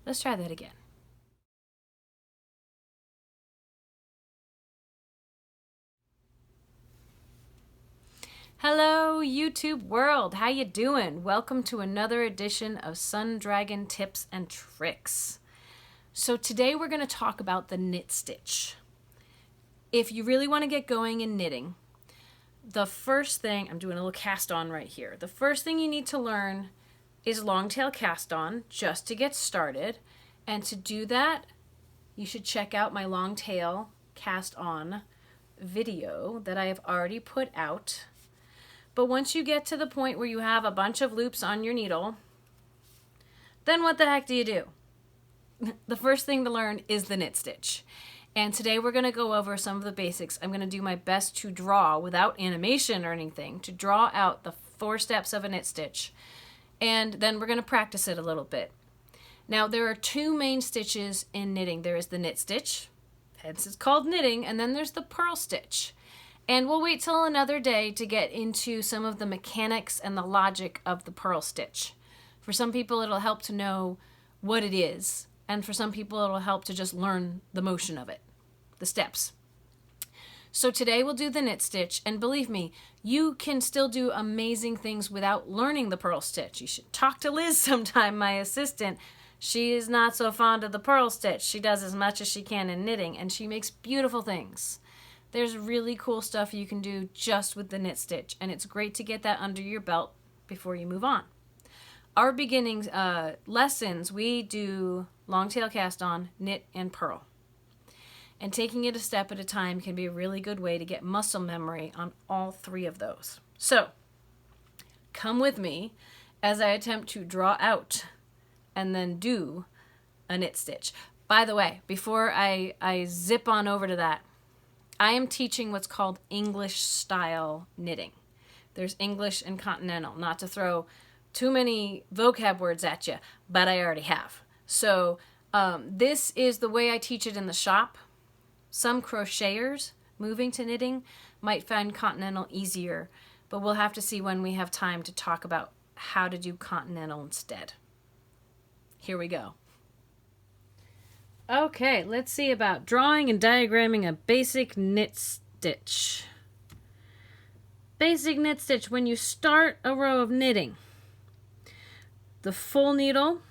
Let's try that again. Hello YouTube world, how you doing? Welcome to another edition of Sun Dragon Tips and Tricks. So today we're going to talk about the knit stitch. If you really want to get going in knitting, the first thing, I'm doing a little cast on right here. The first thing you need to learn is long tail cast on just to get started. And to do that, you should check out my long tail cast on video that I have already put out. But once you get to the point where you have a bunch of loops on your needle, then what the heck do you do? The first thing to learn is the knit stitch. And today we're going to go over some of the basics. I'm going to do my best to draw, without animation or anything, to draw out the 4 steps of a knit stitch. And then we're going to practice it a little bit. Now there are 2 main stitches in knitting. There is the knit stitch, hence it's called knitting, and then there's the purl stitch. And we'll wait till another day to get into some of the mechanics and the logic of the purl stitch. For some people it'll help to know what it is, and for some people it'll help to just learn the motion of it, the steps. So today we'll do the knit stitch, and believe me, you can still do amazing things without learning the purl stitch. You should talk to Liz sometime, my assistant. She is not so fond of the purl stitch. She does as much as she can in knitting, and she makes beautiful things. There's really cool stuff you can do just with the knit stitch, and it's great to get that under your belt before you move on. Our beginning lessons, we do long tail cast on, knit, and purl. And taking it a step at a time can be a really good way to get muscle memory on all 3 of those. So, come with me as I attempt to draw out and then do a knit stitch. By the way, before I zip on over to that, I am teaching what's called English style knitting. There's English and Continental, not to throw too many vocab words at you, but I already have. So this is the way I teach it in the shop. Some crocheters moving to knitting might find Continental easier, but we'll have to see when we have time to talk about how to do Continental instead. Here we go. Okay, let's see about drawing and diagramming a basic knit stitch. Basic knit stitch, when you start a row of knitting, the full needle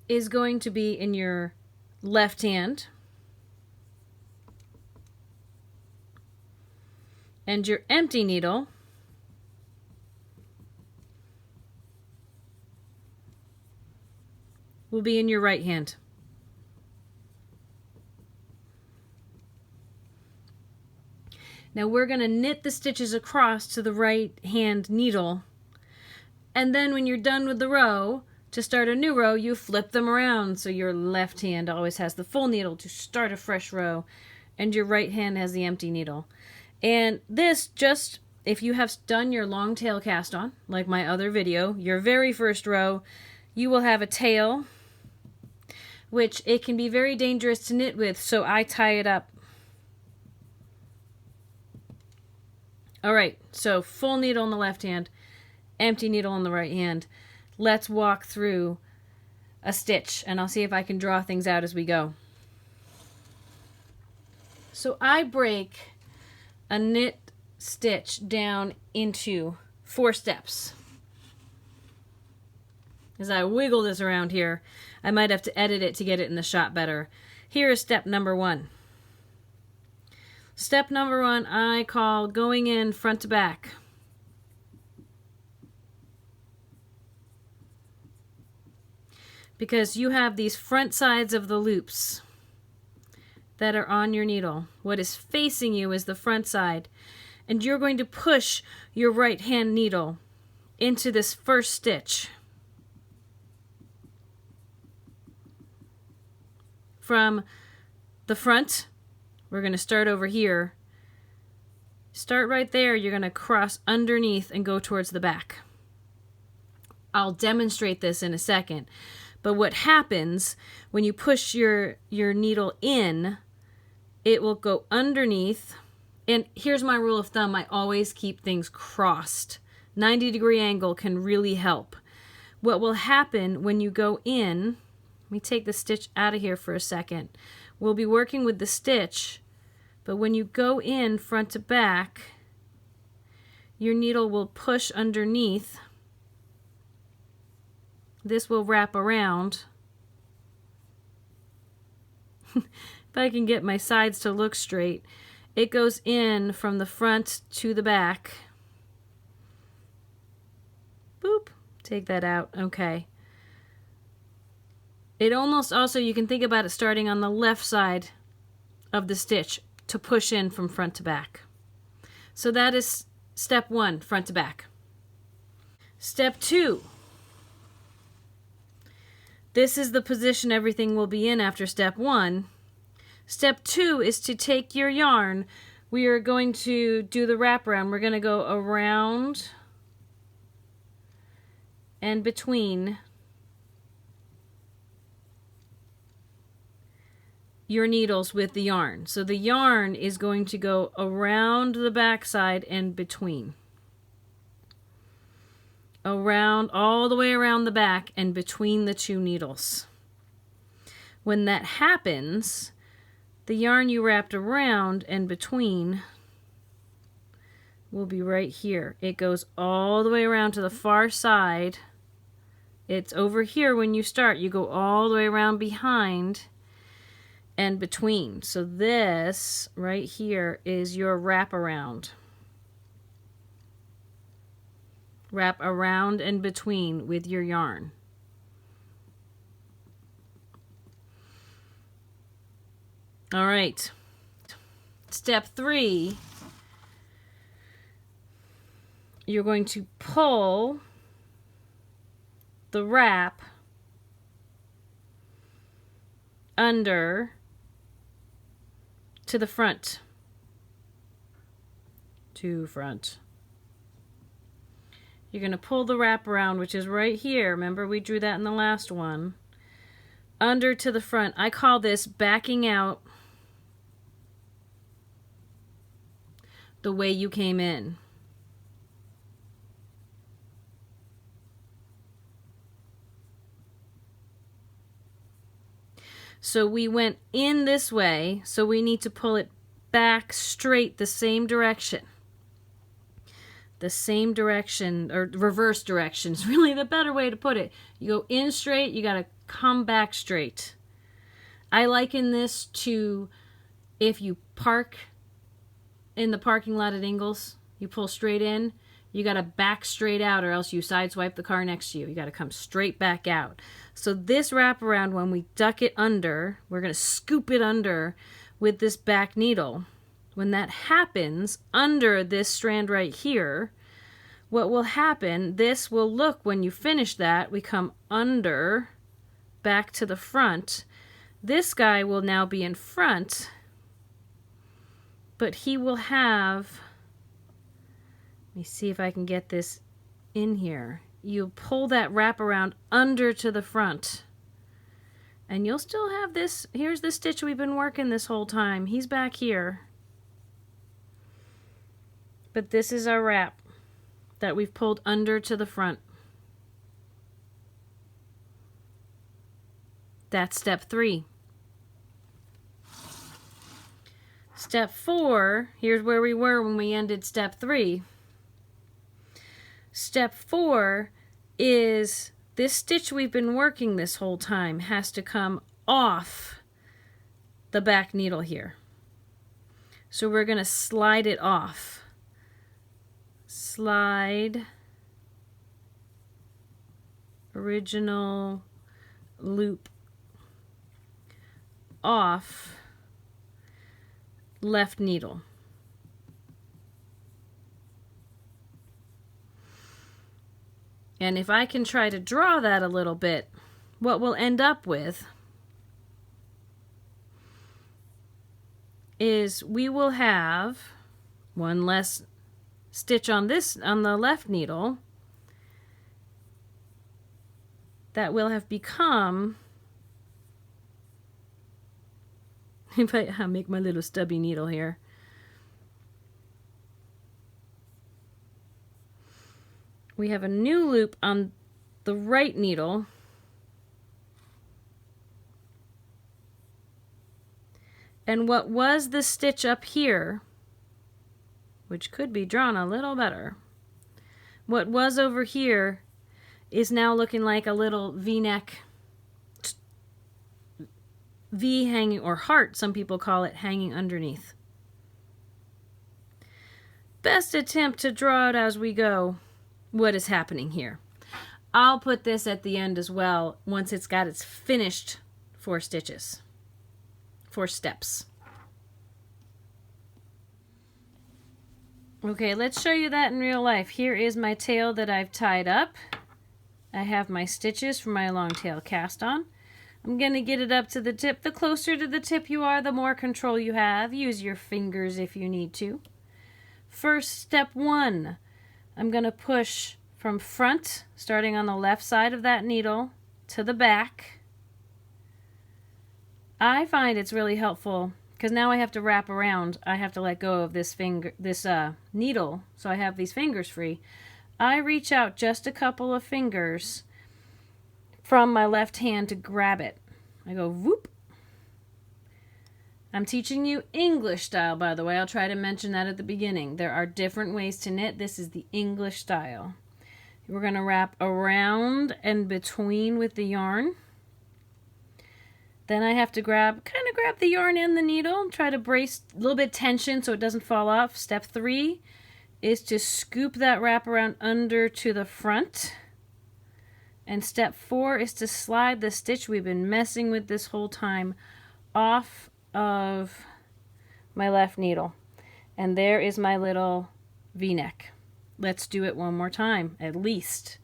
is going to be in your left hand, and your empty needle will be in your right hand. Now we're going to knit the stitches across to the right hand needle, and then when you're done with the row, to start a new row, you flip them around so your left hand always has the full needle to start a fresh row, and your right hand has the empty needle. And this, just if you have done your long tail cast on, like my other video, your very first row, you will have a tail, which it can be very dangerous to knit with, so I tie it up. Alright, so full needle in the left hand, empty needle in the right hand. Let's walk through a stitch, and I'll see if I can draw things out as we go. So I break a knit stitch down into 4 steps. As I wiggle this around here, I might have to edit it to get it in the shot better. Here is step number 1. Step number 1 I call going in front to back. Because you have these front sides of the loops that are on your needle. What is facing you is the front side. And you're going to push your right hand needle into this first stitch. From the front, we're going to start over here. Start right there, you're going to cross underneath and go towards the back. I'll demonstrate this in a second. But what happens when you push your needle in, it will go underneath. And here's my rule of thumb, I always keep things crossed 90-degree angle can really help. What will happen when you go in, let me take the stitch out of here for a second. We'll be working with the stitch, but when you go in front to back, your needle will push underneath. This will wrap around. If I can get my sides to look straight, it goes in from the front to the back. Boop. Take that out. Okay. It almost also, you can think about it starting on the left side of the stitch to push in from front to back. So that is step 1, front to back. Step 2. This is the position everything will be in after step 1. Step 2 is to take your yarn. We are going to do the wraparound. We're going to go around and between your needles with the yarn. So the yarn is going to go around the back side and between. Around, all the way around the back and between the 2 needles. When that happens, the yarn you wrapped around and between will be right here. It goes all the way around to the far side. It's over here when you start. You go all the way around behind and between. So this right here is your wraparound. Wrap around and between with your yarn. All right. Step 3, you're going to pull the wrap under to the front. To front. You're going to pull the wrap around, which is right here. Remember, we drew that in the last one. Under to the front. I call this backing out the way you came in. So we went in this way, so we need to pull it back straight the same direction. The same direction, or reverse direction is really the better way to put it. You go in straight, you got to come back straight. I liken this to if you park in the parking lot at Ingles, you pull straight in, you got to back straight out or else you sideswipe the car next to you. You got to come straight back out. So this wraparound, when we duck it under, we're going to scoop it under with this back needle. When that happens under this strand right here, what will happen, this will look, when you finish that, we come under, back to the front. This guy will now be in front, but he will have, let me see if I can get this in here. You pull that wraparound under to the front. And you'll still have this, here's the stitch we've been working this whole time. He's back here. But this is our wrap that we've pulled under to the front. That's step 3. Step 4, here's where we were when we ended step 3. Step 4 is this stitch we've been working this whole time has to come off the back needle here. So we're going to slide it off. Slide original loop off left needle. And if I can try to draw that a little bit, what we'll end up with is we will have one less stitch on this, on the left needle, that will have become, if I make my little stubby needle here, we have a new loop on the right needle. And what was the stitch up here, which could be drawn a little better, what was over here is now looking like a little V-neck, V hanging, or heart, some people call it, hanging underneath. Best attempt to draw it as we go what is happening here. I'll put this at the end as well once it's got its finished 4 stitches, 4 steps. Okay, let's show you that in real life. Here is my tail that I've tied up. I have my stitches for my long tail cast on. I'm going to get it up to the tip. The closer to the tip you are, the more control you have. Use your fingers if you need to. First, step 1. I'm going to push from front, starting on the left side of that needle, to the back. I find it's really helpful because now I have to wrap around. I have to let go of this needle, so I have these fingers free. I reach out just a couple of fingers from my left hand to grab it. I go whoop. I'm teaching you English style, by the way. I'll try to mention that at the beginning. There are different ways to knit. This is the English style. We're going to wrap around and between with the yarn. Then I have to kind of grab the yarn and the needle and try to brace a little bit of tension so it doesn't fall off. Step 3 is to scoop that wrap around under to the front. And step 4 is to slide the stitch we've been messing with this whole time off of my left needle. And there is my little V-neck. Let's do it one more time, at least.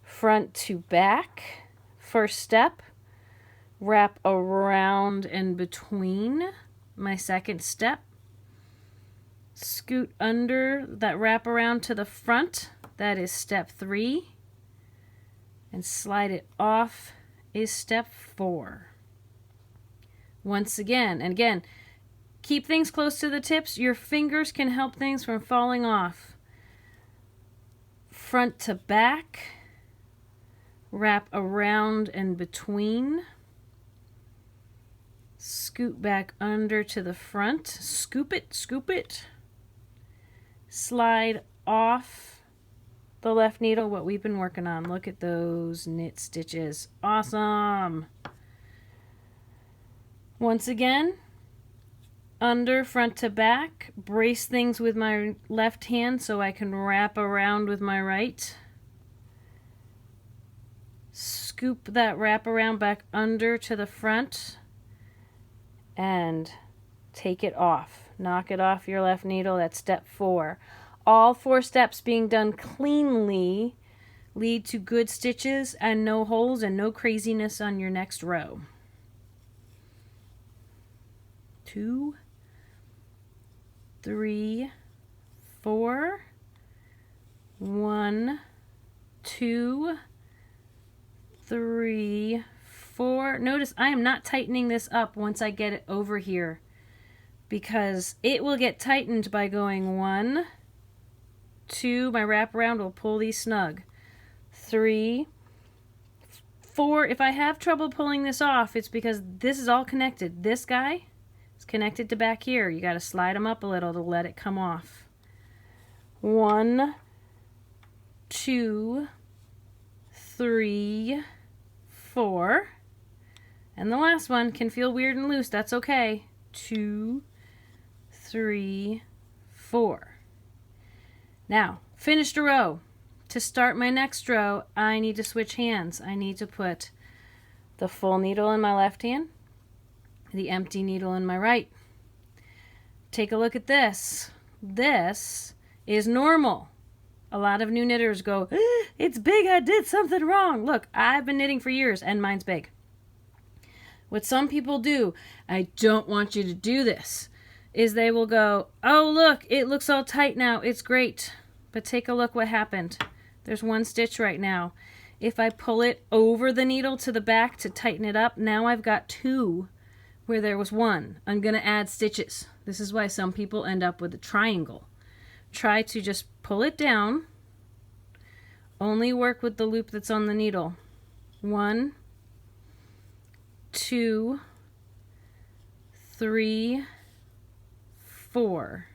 Front to back. First step, wrap around and between. My second step, scoot under that wrap around to the front. That is step 3. And slide it off is step 4. Once again, and again, keep things close to the tips. Your fingers can help things from falling off. Front to back, wrap around and between, scoot back under to the front, scoop it, slide off the left needle, what we've been working on. Look at those knit stitches. Awesome. Once again, under, front to back, brace things with my left hand so I can wrap around with my right. Scoop that wrap around back under to the front and take it off. Knock it off your left needle. That's step 4. All 4 steps being done cleanly lead to good stitches and no holes and no craziness on your next row. 2, 3, 4, 1, 2, 3, 4. Notice I am not tightening this up once I get it over here because it will get tightened by going 1, 2, my wraparound will pull these snug. 3, 4, if I have trouble pulling this off, it's because this is all connected. This guy is connected to back here. You got to slide them up a little to let it come off. 1, 2, 3, 4. And the last one can feel weird and loose. That's okay. 2, 3, 4. Now, finished a row. To start my next row, I need to switch hands. I need to put the full needle in my left hand, the empty needle in my right. Take a look at this. This is normal. A lot of new knitters go, it's big, I did something wrong. Look, I've been knitting for years and mine's big. What some people do, I don't want you to do this, is they will go, oh look, it looks all tight now, it's great. But take a look what happened. There's 1 stitch right now. If I pull it over the needle to the back to tighten it up, now I've got 2 where there was 1. I'm going to add stitches. This is why some people end up with a triangle. Try to just pull it down Only work with the loop that's on the needle. 1, 2, 3, 4.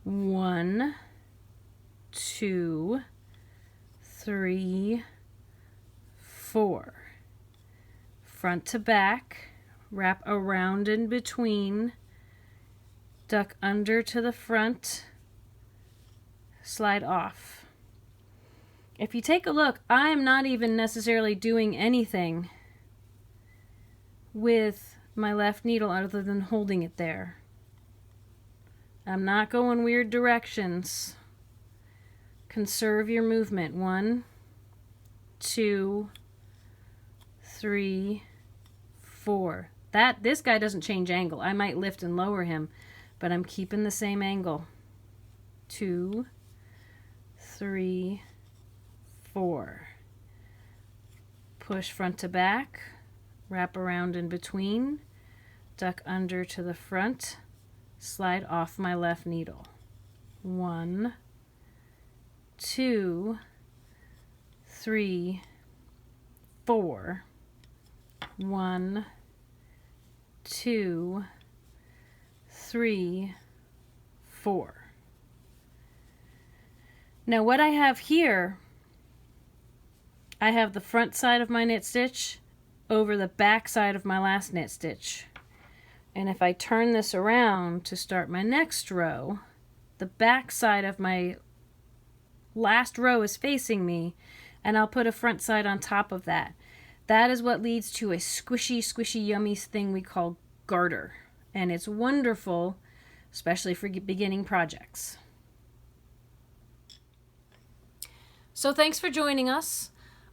1, 2, 3, 4. Front to back, wrap around in between, duck under to the front, slide off. If you take a look, I am not even necessarily doing anything with my left needle other than holding it there. I'm not going weird directions. Conserve your movement. 1, 2, 3, 4. This guy doesn't change angle. I might lift and lower him, but I'm keeping the same angle. 2, 3, 4. Push front to back, wrap around in between, duck under to the front, slide off my left needle. 1, 2, 3, 4. 1, 2, 3, 4. Now what I have here, I have the front side of my knit stitch over the back side of my last knit stitch. And if I turn this around to start my next row, the back side of my last row is facing me, and I'll put a front side on top of that. That is what leads to a squishy, squishy, yummy thing we call garter. And it's wonderful, especially for beginning projects. So thanks for joining us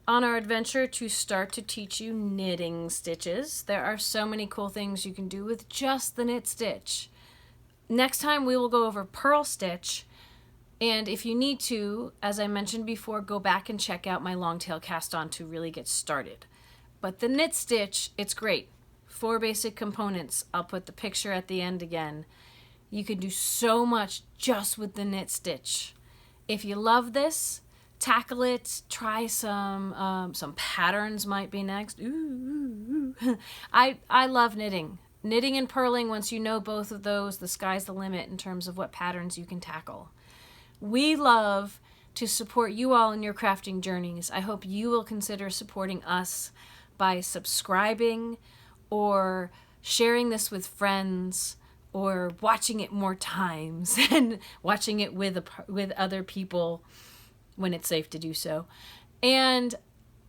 on our adventure to start to teach you knitting stitches. There are so many cool things you can do with just the knit stitch. Next time we will go over purl stitch, and if you need to, as I mentioned before, go back and check out my long tail cast on to really get started. But the knit stitch, it's great. 4 basic components. I'll put the picture at the end again. You can do so much just with the knit stitch. If you love this, tackle it. Try some patterns might be next. Ooh. I love knitting. Knitting and purling, once you know both of those, the sky's the limit in terms of what patterns you can tackle. We love to support you all in your crafting journeys. I hope you will consider supporting us by subscribing or sharing this with friends or watching it more times and watching it with other people when it's safe to do so. And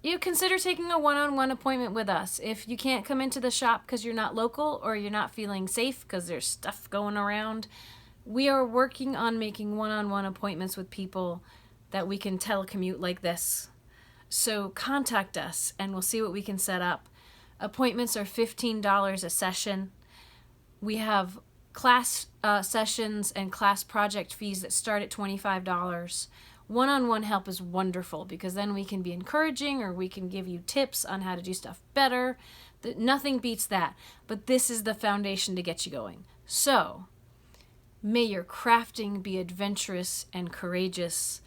you consider taking a one-on-one appointment with us. If you can't come into the shop because you're not local or you're not feeling safe because there's stuff going around, we are working on making one-on-one appointments with people that we can telecommute like this. So contact us and we'll see what we can set up. Appointments are $15 a session. We have class sessions and class project fees that start at $25. One-on-one help is wonderful because then we can be encouraging or we can give you tips on how to do stuff better. Nothing beats that, but this is the foundation to get you going. So may your crafting be adventurous and courageous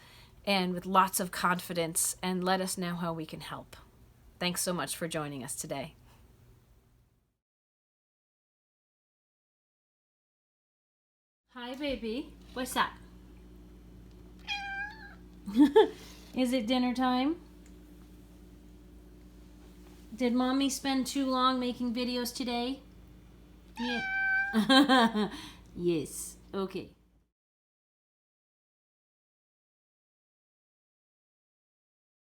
and with lots of confidence, and let us know how we can help. Thanks so much for joining us today. Hi, baby. What's that? Is it dinner time? Did mommy spend too long making videos today? Yeah. Yes. Okay.